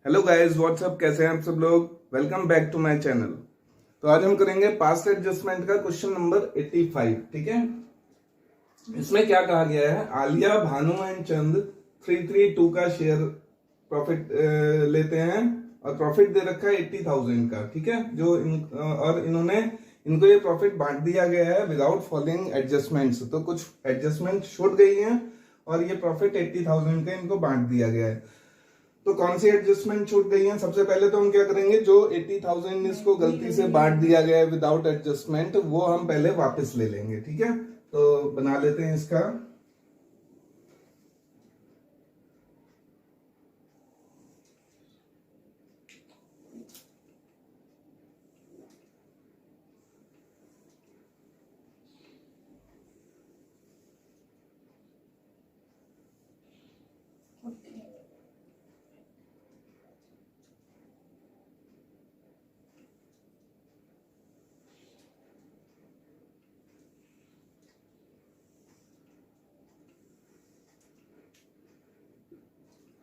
Hello guys, WhatsApp, कैसे हैं आप सब लोग। Welcome back to my channel. तो आज हम करेंगे पास्ट एडजस्टमेंट का क्वेश्चन नंबर 85। ठीक है, इसमें क्या कहा गया है, आलिया, भानु एंड चंद 332 का शेयर प्रॉफिट लेते हैं और प्रॉफिट दे रखा है 80,000 का। ठीक है, और इन्होंने इनको ये प्रॉफिट बांट दिया गया है विदाउट फॉलोइंग एडजस्टमेंट्स। तो कुछ एडजस्टमेंट छूट गई हैं और ये प्रॉफिट 80,000 का इनको बांट दिया गया है। तो कौन सी एडजस्टमेंट छूट गई है? सबसे पहले तो हम क्या करेंगे, जो 80,000 इसको गलती से बांट दिया गया है विदाउट एडजस्टमेंट, वो हम पहले वापस ले लेंगे। ठीक है, तो बना लेते हैं इसका।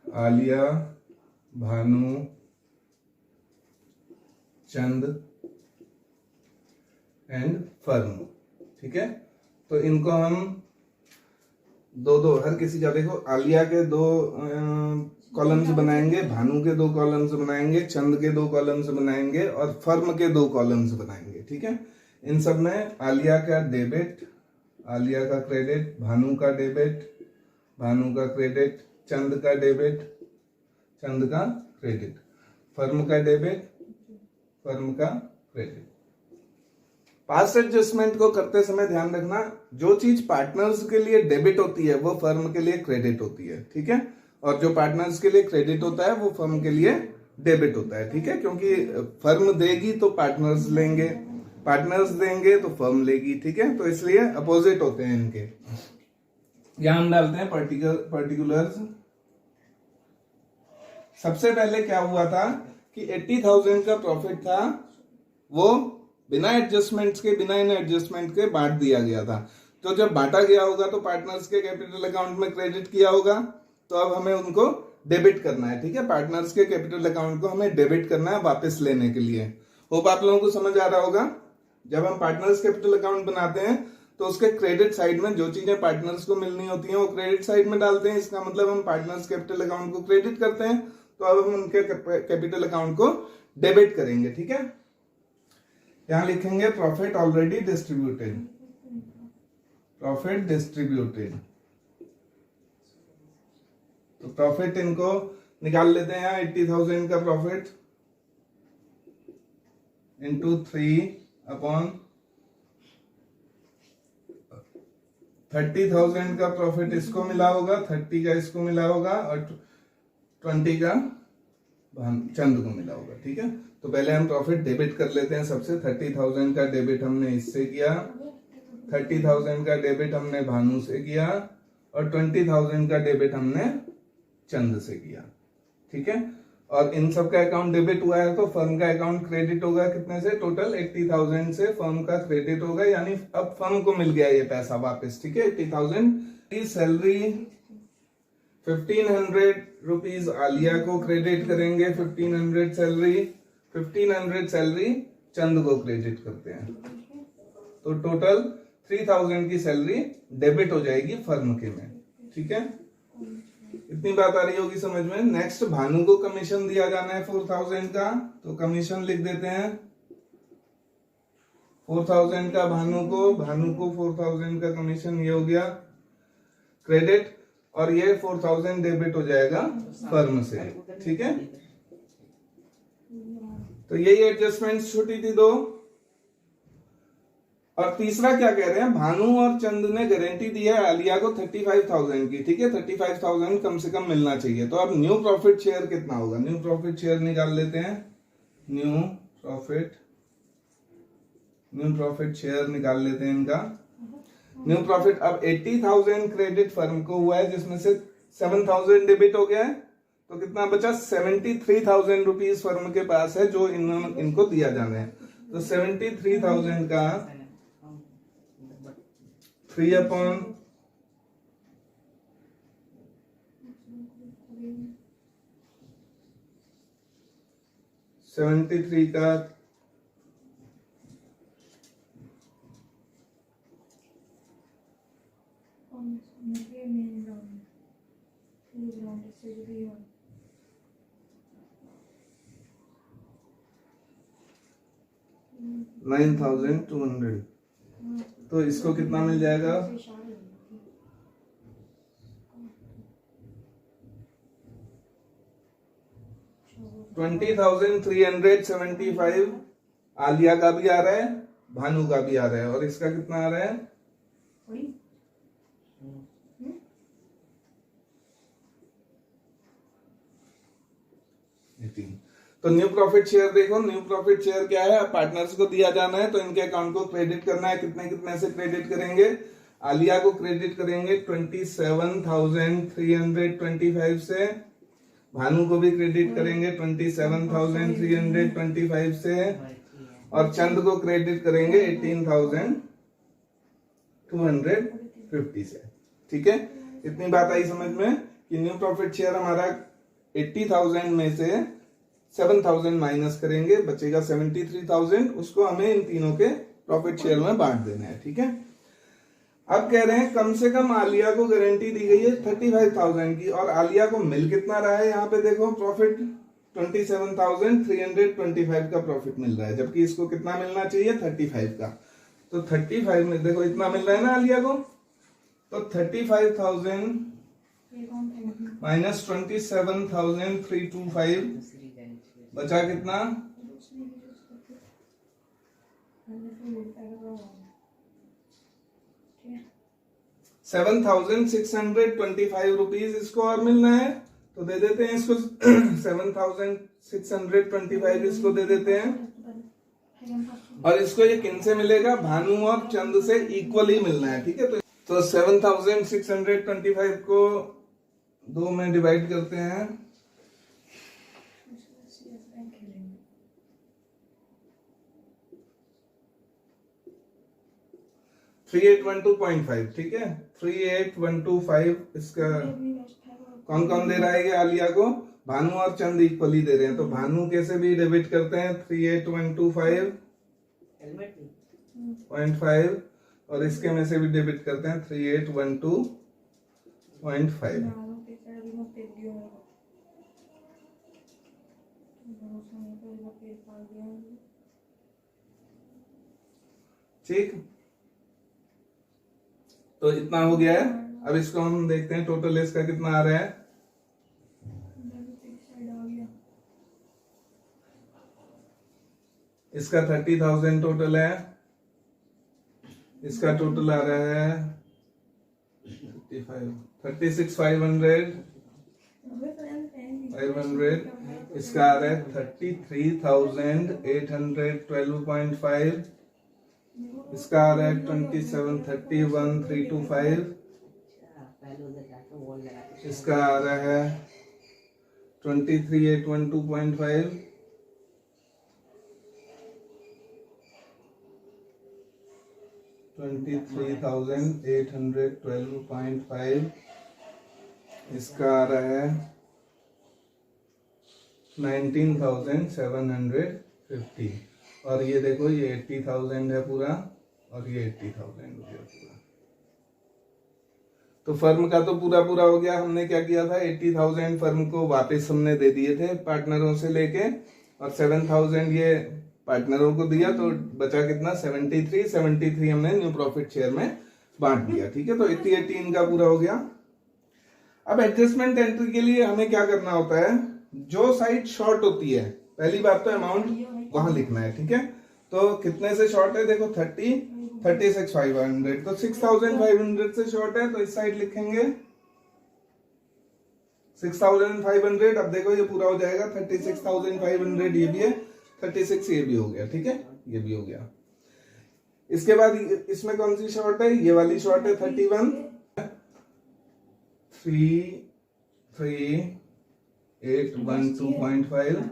आलिया, भानु, चंद एंड फर्म। ठीक है, तो इनको हम दो दो हर किसी का, देखो, आलिया के दो कॉलम्स बनाएंगे, भानु के दो कॉलम्स बनाएंगे, चंद के दो कॉलम्स बनाएंगे और फर्म के दो कॉलम्स बनाएंगे। ठीक है, इन सब में आलिया का डेबिट, आलिया का क्रेडिट, भानु का डेबिट, भानु का क्रेडिट, चंद का डेबिट, चंद का क्रेडिट, फर्म का डेबिट, फर्म का क्रेडिट। पास्ट एडजस्टमेंट को करते समय ध्यान रखना, जो चीज पार्टनर्स के लिए डेबिट होती है वो फर्म के लिए क्रेडिट होती है। ठीक है, और जो पार्टनर्स के लिए क्रेडिट होता है वो फर्म के लिए डेबिट होता है। ठीक है, क्योंकि फर्म देगी तो पार्टनर्स लेंगे, पार्टनर्स देंगे तो फर्म लेगी। ठीक है, तो इसलिए अपोजिट होते हैं इनके। यहां हम डालते हैं पर्टिकुलर्स। सबसे पहले क्या हुआ था कि 80,000 का प्रॉफिट था, वो बिना एडजस्टमेंट्स के, बिना इन एडजस्टमेंट के बांट दिया गया था। तो जब बांटा गया होगा तो पार्टनर्स के कैपिटल अकाउंट में क्रेडिट किया होगा, तो अब हमें उनको डेबिट करना है। ठीक है, पार्टनर्स के कैपिटल अकाउंट को हमें डेबिट करना है वापस लेने के लिए। होप आप लोगों को समझ आ रहा होगा। जब हम पार्टनर्स कैपिटल अकाउंट बनाते हैं तो उसके क्रेडिट साइड में जो चीजें पार्टनर्स को मिलनी होती हैं वो क्रेडिट साइड में डालते हैं। इसका मतलब हम पार्टनर्स कैपिटल अकाउंट को क्रेडिट करते हैं, तो अब हम उनके कैपिटल अकाउंट को डेबिट करेंगे। ठीक है, यहां लिखेंगे profit already distributed, profit distributed. तो प्रॉफिट इनको निकाल लेते हैं, 80,000 का प्रॉफिट इंटू 3/30,000 का प्रॉफिट इसको मिला होगा, 30 का इसको मिला होगा और 20 का चंद को मिला होगा। ठीक है, तो पहले हम प्रॉफिट डेबिट कर लेते हैं। सबसे 30,000 का डेबिट हमने इससे किया, 30,000 का डेबिट हमने भानु से किया और 20,000 का डेबिट हमने चंद से किया। ठीक है, और इन सब का अकाउंट डेबिट हुआ है तो फर्म का अकाउंट क्रेडिट होगा कितने से, टोटल 80,000 से फर्म का क्रेडिट होगा, यानी अब फर्म को मिल गया ये पैसा वापस। ठीक है, 80,000 की सैलरी 1,500 रुपीज आलिया को क्रेडिट करेंगे, 1,500 सैलरी, 1,500 सैलरी चंद को क्रेडिट करते हैं, तो टोटल 3,000 की सैलरी डेबिट हो जाएगी फर्म के में। ठीक है, इतनी बात आ रही होगी समझ में। नेक्स्ट, भानु को कमीशन दिया जाना है 4,000 का, तो कमीशन लिख देते हैं 4,000 का भानु को 4,000 का कमीशन, ये हो गया क्रेडिट, और ये 4,000 डेबिट हो जाएगा फर्म से। ठीक है, तो यही एडजस्टमेंट छुटी थी दो। और तीसरा क्या कह रहे हैं, भानु और चंद ने गारंटी दी है आलिया को 35,000 की। ठीक है, 35,000 कम से कम मिलना चाहिए। तो अब न्यू प्रॉफिट शेयर कितना होगा, न्यू प्रॉफिट शेयर निकाल लेते हैं। न्यू प्रॉफिट शेयर निकाल लेते हैं इनका। न्यू प्रॉफिट, अब 80,000 क्रेडिट फर्म को हुआ है, जिसमें से 7,000 डेबिट हो गया है, तो कितना बचा, 73,000 रुपीज फर्म के पास है जो इनको दिया जाना है। तो 73,000 का 3/, 73 का $9,200, तो इसको कितना मिल जाएगा? 20,375 आलिया का भी आ रहा है, भानु का भी आ रहा है, और इसका कितना आ रहा है? 18। तो न्यू प्रॉफिट शेयर देखो, न्यू प्रॉफिट शेयर क्या है? पार्टनर्स को दिया जाना है, तो इनके अकाउंट को क्रेडिट करना है। कितने कितने से क्रेडिट करेंगे? आलिया को क्रेडिट करेंगे 27,325 से, भानु को भी क्रेडिट करेंगे 27,325 से, और चंद को क्रेडिट करेंगे 18,250 से। ठीक है, इतनी बात आई समझ में कि न्यू प्रॉफिट शेयर हमारा 80,000 में से 7,000 माइनस करेंगे, बचेगा 73,000, उसको हमें इन तीनों के प्रॉफिट शेयर में बांट देना है। ठीक है, अब कह रहे हैं कम से कम आलिया को गारंटी दी गई है 35,000 की, और आलिया को मिल कितना रहा है? यहाँ पे देखो प्रॉफिट 27,325 का प्रॉफिट मिल रहा है, जबकि इसको कितना मिलना चाहिए? 35 का। तो 35 में देखो इतना मिल रहा है ना आलिया को, तो 35,000 माइनस 27,325 बचा कितना? 7,625 रुपीज इसको और मिलना है, तो दे देते हैं इसको 7,625 इसको दे देते हैं, और इसको ये किन से मिलेगा? भानु और चंद से इक्वली मिलना है। ठीक है, तो 7,625 को 2 में डिवाइड करते हैं, 3812.5। ठीक है, 3812.5 इसका कौन कौन दे रहा है? ये आलिया को भानु और चंद इक्वली दे रहे हैं, तो भानु कैसे भी डेबिट करते हैं 38,125.5, और इसके में से भी डेबिट करते हैं 3812.5। ठीक, तो इतना हो गया है। अब इसको हम देखते हैं टोटल इसका कितना आ रहा है। इसका 30,000 टोटल है, इसका टोटल आ रहा है 36,500, इसका आ रहा है 33,812.5, इसका आ रहा है 27,31,325, इसका आ रहा है 23,812.5, $23,812.5, इसका आ रहा है 19,750, और ये देखो ये 80,000 है पूरा, और ये 80,000 हो गया पूरा। तो फर्म का तो पूरा पूरा हो गया। हमने क्या किया था, 80,000 फर्म को वापस हमने दे दिए थे पार्टनरों से लेके, और 7,000 ये पार्टनरों को दिया, तो बचा कितना? 73 हमने न्यू प्रॉफिट शेयर में बांट दिया। ठीक है, तो 80 इनका पूरा हो गया। अब एडजस्टमेंट एंट्री के लिए हमें क्या करना होता है? जो साइड शॉर्ट होती है, पहली बात तो अमाउंट वहां लिखना है। ठीक है, तो कितने से शॉर्ट है? देखो 36,500, तो 6,500 से शॉर्ट है, तो इस साइड लिखेंगे 6,500। अब देखो ये पूरा हो जाएगा 36,500, ये भी है 36, ये भी हो गया। ठीक है, ये भी हो गया। इसके बाद इसमें कौन सी शॉर्ट है? ये वाली शॉर्ट है 31, 3,3,812.5,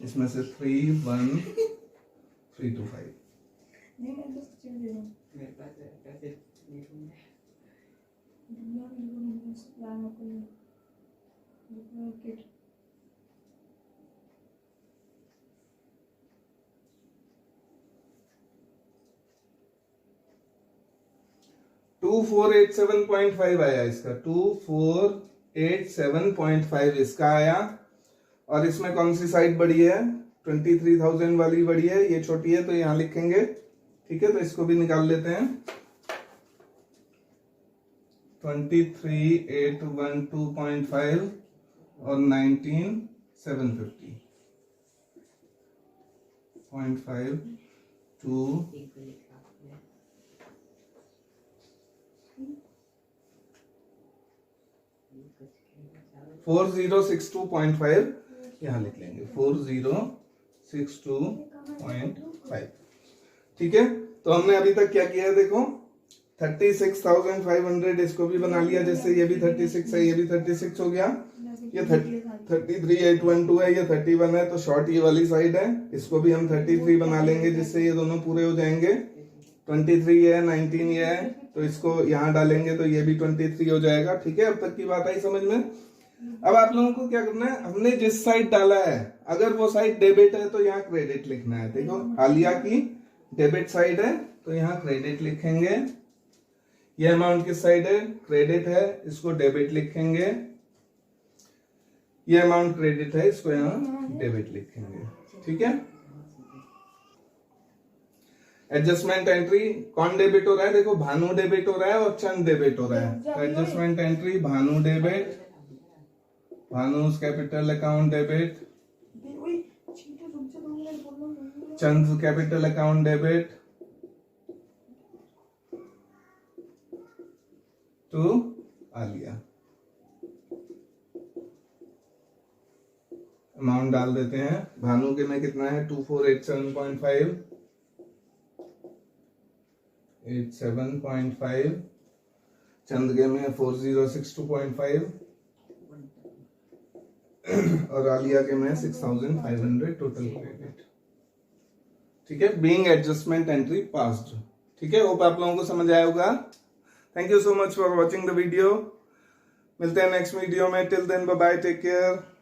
इसमें से 3,1,325। 2487.5 आया इसका, 2487.5 इसका आया। और इसमें कौन सी साइड बड़ी है? 23,000 वाली बड़ी है, ये छोटी है तो यहां लिखेंगे। ठीक है, तो इसको भी निकाल लेते हैं। 23,812.5 और 19,750.5 टू 4062.5 यहां लिख लेंगे, 4062.5। ठीक है, तो हमने अभी तक क्या किया है देखो, 36,500 इसको भी बना लिया, जैसे ये भी 36 है, ये भी 36 हो गया। ये 33,812 है, ये 31 है, तो शॉर्ट ये वाली साइड है, इसको भी हम 33 बना लेंगे, जिससे ये दोनों पूरे हो जाएंगे। 23 है, 19 ये है, तो इसको यहाँ डालेंगे तो ये भी 23 हो जाएगा। ठीक है, अब तक की बात आई समझ में? अब आप लोगों को क्या करना है, हमने जिस साइड डाला है अगर वो साइड डेबिट है तो यहाँ क्रेडिट लिखना है। देखो आलिया की डेबिट साइड है तो यहाँ क्रेडिट लिखेंगे। ये अमाउंट किस साइड है? क्रेडिट है, इसको डेबिट लिखेंगे। ये अमाउंट क्रेडिट है, इसको यहाँ डेबिट लिखेंगे। ठीक है, एडजस्टमेंट एंट्री कौन डेबिट हो रहा है? देखो भानु डेबिट हो रहा है और चंद डेबिट हो रहा है। तो एडजस्टमेंट एंट्री भानु डेबिट, भानु's capital account debit, Chand capital account debit to Alia. Amount डाल देते हैं। भानु के में कितना है? 2487.5, 87.5। चंद के में 4062.5 और आलिया के में 6,500 टोटल क्रेडिट। ठीक है, बीइंग एडजस्टमेंट एंट्री पास्ड। ठीक है, होप आप लोगों को समझ आया होगा। Thank you so much for watching the video. मिलते हैं नेक्स्ट वीडियो में। Till then bye bye, take care.